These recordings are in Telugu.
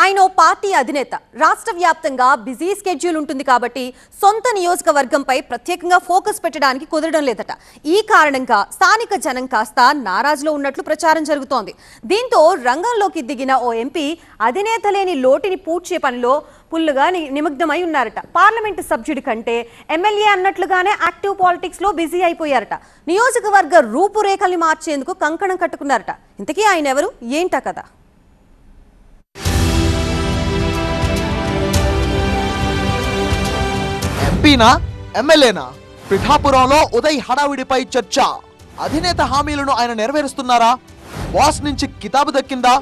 ఆయన పార్టీ అధినేత రాష్ట్ర వ్యాప్తంగా బిజీ స్కెడ్యూల్ ఉంటుంది కాబట్టి సొంత నియోజకవర్గంపై ప్రత్యేకంగా ఫోకస్ పెట్టడానికి కుదరడం లేదట. ఈ కారణంగా స్థానిక జనం కాస్త నారాజులో ఉన్నట్లు ప్రచారం జరుగుతోంది. దీంతో రంగంలోకి దిగిన ఓ ఎంపీ అధినేత లేని లోటుని పూడ్చే పనిలో పుల్లుగా నిమగ్నమై ఉన్నారట. పార్లమెంటు సభ్యుడి కంటే ఎమ్మెల్యే అన్నట్లుగానే యాక్టివ్ పాలిటిక్స్ లో బిజీ అయిపోయారట. నియోజకవర్గ రూపురేఖల్ని మార్చేందుకు కంకణం కట్టుకున్నారట. ఇంతకీ ఆయన ఎవరు, ఏంటా కదా? ఎంపీనా ఎమ్మెల్యేనా? పిఠాపురంలో ఉదయ్ హడావిడిపై చర్చ. అధినేత హామీలను ఆయన నెరవేరుస్తున్నారా? బాస్ నుంచి కితాబు దక్కిందా?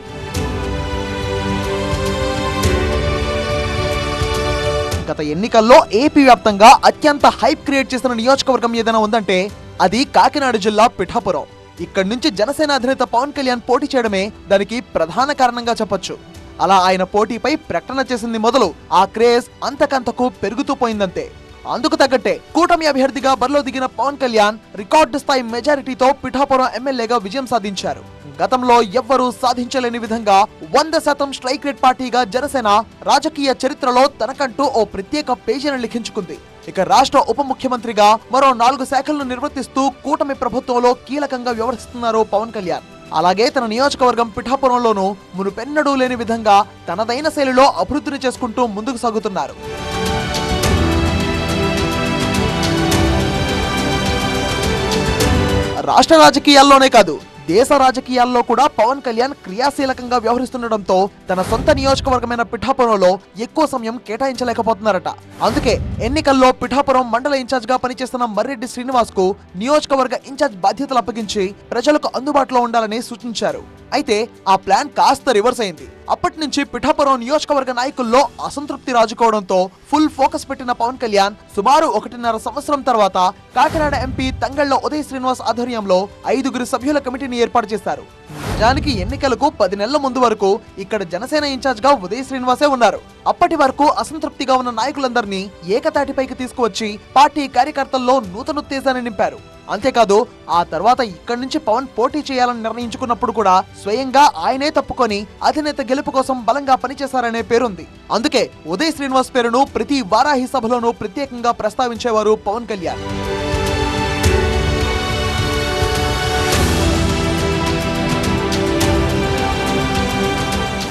గత ఎన్నికల్లో ఏపీ వ్యాప్తంగా అత్యంత హైప్ క్రియేట్ చేసిన నియోజకవర్గం ఏదైనా ఉందంటే అది కాకినాడ జిల్లా పిఠాపురం. ఇక్కడి నుంచి జనసేన అధినేత పవన్ కళ్యాణ్ పోటీ చేయడమే దానికి ప్రధాన కారణంగా చెప్పొచ్చు. అలా ఆయన పోటీపై ప్రకటన చేసింది మొదలు ఆ క్రేజ్ అంతకంతకు పెరుగుతూ పోయిందంతే. అందుకు తగ్గట్టే కూటమి అభ్యర్థిగా బరిలో దిగిన పవన్ కళ్యాణ్ రికార్డు స్థాయి మెజారిటీతో పిఠాపురం ఎమ్మెల్యేగా విజయం సాధించారు. గతంలో ఎవ్వరూ సాధించలేని విధంగా 100% స్ట్రైక్ రేట్ పార్టీగా జనసేన రాజకీయ చరిత్రలో తనకంటూ ఓ ప్రత్యేక పేజీని లిఖించుకుంది. ఇక రాష్ట్ర ఉప ముఖ్యమంత్రిగా మరో 4 శాఖలను నిర్వర్తిస్తూ కూటమి ప్రభుత్వంలో కీలకంగా వ్యవహరిస్తున్నారు పవన్ కళ్యాణ్. అలాగే తన నియోజకవర్గం పిఠాపురంలోనూ మునుపెన్నడూ లేని విధంగా తనదైన శైలిలో అభివృద్ధిని చేసుకుంటూ ముందుకు సాగుతున్నారు. రాష్ట్ర రాజకీయాల్లోనే కాదు, దేశ రాజకీయాల్లో కూడా పవన్ కళ్యాణ్ క్రియాశీలకంగా వ్యవహరిస్తుండటంతో తన సొంత నియోజకవర్గమైన పిఠాపురంలో ఎక్కువ సమయం కేటాయించలేకపోతున్నారట. అందుకే ఎన్నికల్లో పిఠాపురం మండల ఇన్ఛార్జ్ గా పనిచేస్తున్న మర్రెడ్డి శ్రీనివాస్ కు నియోజకవర్గ ఇన్ఛార్జ్ బాధ్యతలు అప్పగించి ప్రజలకు అందుబాటులో ఉండాలని సూచించారు. అయితే ఆ ప్లాన్ కాస్త రివర్స్ అయింది. అప్పటి నుంచి పిఠాపురం నియోజకవర్గ నాయకుల్లో అసంతృప్తి రాజుకోవడంతో ఫుల్ ఫోకస్ పెట్టిన పవన్ కళ్యాణ్ సుమారు 1.5 సంవత్సరం తర్వాత కాకినాడ ఎంపీ తంగళ్ల ఉదయ్ శ్రీనివాస్ ఆధ్వర్యంలో 5 సభ్యుల కమిటీని ఏర్పాటు చేశారు. నిజానికి ఎన్నికలకు 10 నెలల ముందు వరకు ఇక్కడ జనసేన ఇన్ఛార్జ్ గా ఉదయ్ శ్రీనివాసే ఉన్నారు. అప్పటి వరకు అసంతృప్తిగా ఉన్న నాయకులందరినీ ఏకతాటిపైకి తీసుకువచ్చి పార్టీ కార్యకర్తల్లో నూతనోత్తేజాన్ని నింపారు. అంతేకాదు ఆ తర్వాత ఇక్కడి నుంచి పవన్ పోటీ చేయాలని నిర్ణయించుకున్నప్పుడు కూడా స్వయంగా ఆయనే తప్పుకొని అధినేత గెలుపు కోసం బలంగా పనిచేశారనే పేరుంది. అందుకే ఉదయ్ శ్రీనివాస్ పేరును ప్రతి వారాహి సభలోనూ ప్రత్యేకంగా ప్రస్తావించేవారు పవన్ కళ్యాణ్.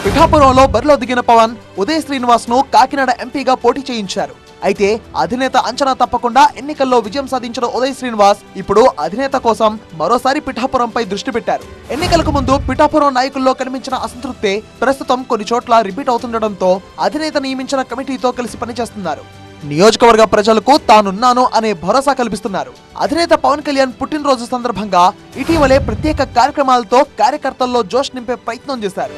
పిఠాపురంలో బరిలో దిగిన పవన్ ఉదయ్ శ్రీనివాస్ ను కాకినాడ ఎంపీగా పోటీ చేయించారు. అయితే అధినేత అంచనా తప్పకుండా ఎన్నికల్లో విజయం సాధించిన ఉదయ్ శ్రీనివాస్ ఇప్పుడు అధినేత కోసం మరోసారి పిఠాపురంపై దృష్టి పెట్టారు. ఎన్నికలకు ముందు పిఠాపురం నాయకుల్లో కనిపించిన అసంతృప్తి ప్రస్తుతం కొన్ని చోట్ల రిపీట్ అవుతుండటంతో అధినేత నియమించిన కమిటీతో కలిసి పనిచేస్తున్నారు. నియోజకవర్గ ప్రజలకు తానున్నాను అనే భరోసా కల్పిస్తున్నారు. అధినేత పవన్ కళ్యాణ్ పుట్టినరోజు సందర్భంగా ఇటీవలే ప్రత్యేక కార్యక్రమాలతో కార్యకర్తల్లో జోష్ నింపే ప్రయత్నం చేశారు.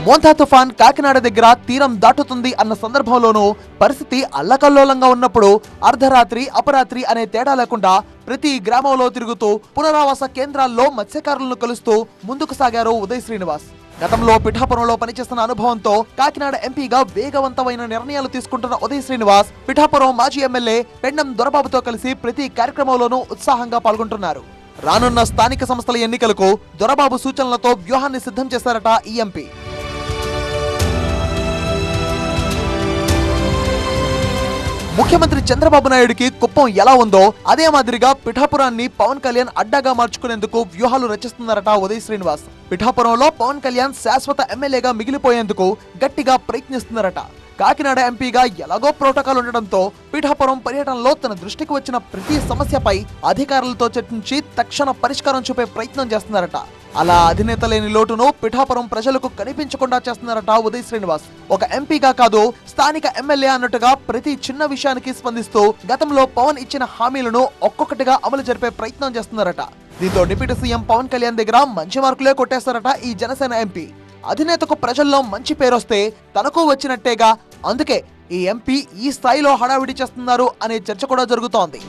మోంతా తుఫాన్ కాకినాడ దగ్గర తీరం దాటుతుంది అన్న సందర్భంలోనూ పరిస్థితి అల్లకల్లోలంగా ఉన్నప్పుడు అర్ధరాత్రి అపరాత్రి అనే తేడా లేకుండా ప్రతి గ్రామంలో తిరుగుతూ పునరావాస కేంద్రాల్లో మత్స్యకారులను కలుస్తూ ముందుకు సాగారు ఉదయ్ శ్రీనివాస్. గతంలో పిఠాపురంలో పనిచేస్తున్న అనుభవంతో కాకినాడ ఎంపీగా వేగవంతమైన నిర్ణయాలు తీసుకుంటున్న ఉదయ్ శ్రీనివాస్ పిఠాపురం మాజీ ఎమ్మెల్యే పెండం దొరబాబుతో కలిసి ప్రతి కార్యక్రమంలోనూ ఉత్సాహంగా పాల్గొంటున్నారు. రానున్న స్థానిక సంస్థల ఎన్నికలకు దొరబాబు సూచనలతో వ్యూహాన్ని సిద్ధం చేశారట ఈ ఎంపీ. ముఖ్యమంత్రి చంద్రబాబు నాయుడికి కుప్పం ఎలా ఉందో అదే మాదిరిగా పిఠాపురాన్ని పవన్ కళ్యాణ్ అడ్డాగా మార్చుకునేందుకు వ్యూహాలు రచిస్తున్నారట ఉదయ్ శ్రీనివాస్. పిఠాపురంలో పవన్ కళ్యాణ్ శాశ్వత ఎమ్మెల్యేగా మిగిలిపోయేందుకు గట్టిగా ప్రయత్నిస్తున్నారట. కాకినాడ ఎంపీగా ఎలాగో ప్రోటోకాల్ ఉండడంతో పిఠాపురం పర్యటనలో తన దృష్టికి వచ్చిన ప్రతి సమస్యపై అధికారులతో చర్చించి తక్షణ పరిష్కారం చూపే ప్రయత్నం చేస్తున్నారట. అలా అధినేత లేని లోటును పిఠాపురం ప్రజలకు కనిపించకుండా చేస్తున్నారట ఉదయ్ శ్రీనివాస్. ఒక ఎంపీగా కాదు, స్థానిక ఎమ్మెల్యే అన్నట్టుగా ప్రతి చిన్న విషయానికి స్పందిస్తూ గతంలో పవన్ ఇచ్చిన హామీలను ఒక్కొక్కటిగా అమలు జరిపే ప్రయత్నం చేస్తున్నారట. దీంతో డిప్యూటీ సీఎం పవన్ కళ్యాణ్ దగ్గర మంచి మార్కులే కొట్టేస్తారట ఈ జనసేన ఎంపీ. అధినేతకు ప్రజల్లో మంచి పేరొస్తే తనకు వచ్చినట్టేగా. అందుకే ఈ ఎంపీ ఈ స్థాయిలో హడావిడి చేస్తున్నారు అనే చర్చ కూడా జరుగుతోంది.